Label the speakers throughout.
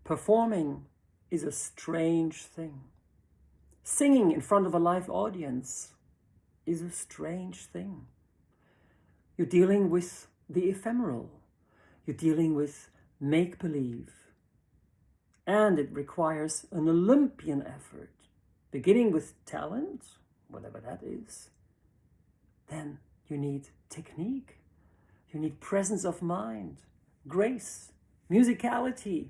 Speaker 1: Performing is a strange thing. Singing in front of a live audience is a strange thing. You're dealing with the ephemeral. You're dealing with make-believe. And it requires an Olympian effort, beginning with talent, whatever that is. Then you need technique. You need presence of mind, grace, musicality.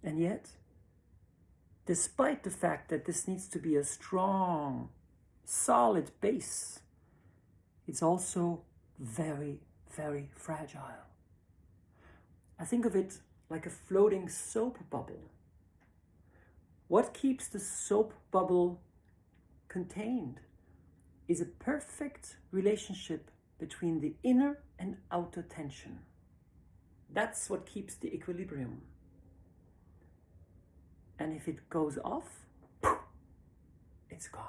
Speaker 1: And yet, despite the fact that this needs to be a strong, solid base, it's also very, very fragile. I think of it like a floating soap bubble. What keeps the soap bubble contained is a perfect relationship between the inner and outer tension. That's what keeps the equilibrium. And if it goes off, it's gone.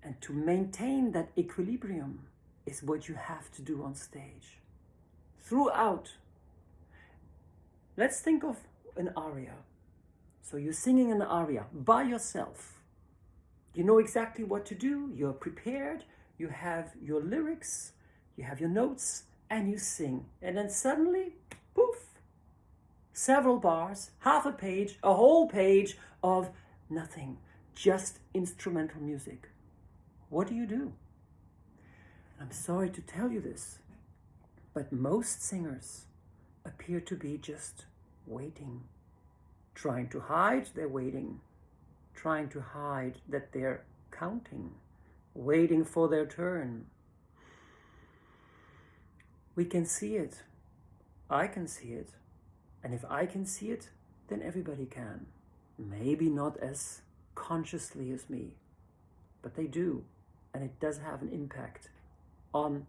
Speaker 1: And to maintain that equilibrium is what you have to do on stage. Throughout. Let's think of an aria. So you're singing an aria by yourself. You know exactly what to do. You're prepared. You have your lyrics. You have your notes. And you sing. And then suddenly, poof, several bars, half a page, a whole page of nothing. Just instrumental music. What do? I'm sorry to tell you this, but most singers appear to be just waiting, trying to hide their waiting, trying to hide that they're counting, waiting for their turn. We can see it. I can see it. And if I can see it, then everybody can. Maybe not as consciously as me, but they do. And it does have an impact on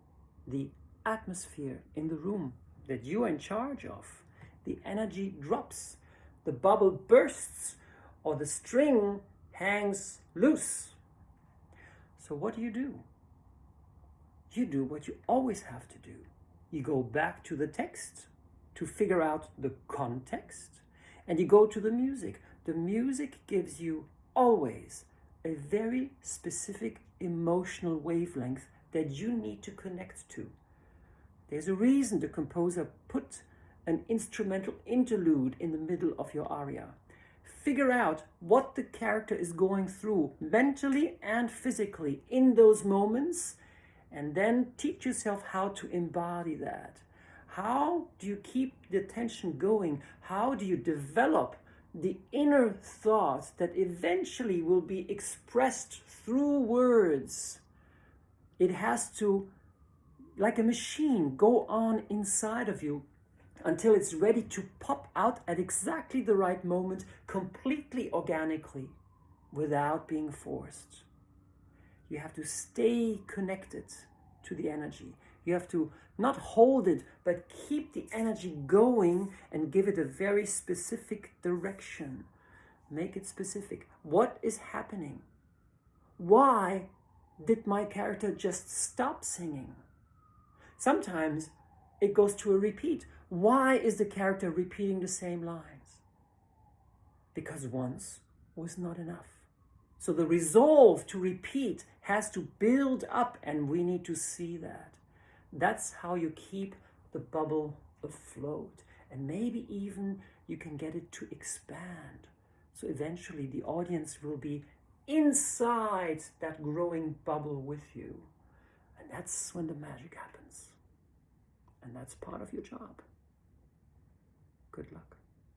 Speaker 1: the atmosphere in the room that you are in charge of. The energy drops, the bubble bursts, or the string hangs loose. So what do? You do what you always have to do. You go back to the text to figure out the context, and you go to the music. The music gives you always a very specific emotional wavelength that you need to connect to. There's a reason the composer put an instrumental interlude in the middle of your aria. Figure out what the character is going through mentally and physically in those moments, and then teach yourself how to embody that. How do you keep the attention going? How do you develop the inner thought that eventually will be expressed through words? It has to, like a machine, go on inside of you until it's ready to pop out at exactly the right moment, completely organically, without being forced. You have to stay connected to the energy. You have to not hold it, but keep the energy going and give it a very specific direction. Make it specific. What is happening? Why did my character just stop singing? Sometimes it goes to a repeat. Why is the character repeating the same lines? Because once was not enough. So the resolve to repeat has to build up, and we need to see that. That's how you keep the bubble afloat. And maybe even you can get it to expand. So eventually the audience will be inside that growing bubble with you. And that's when the magic happens. And that's part of your job. Good luck.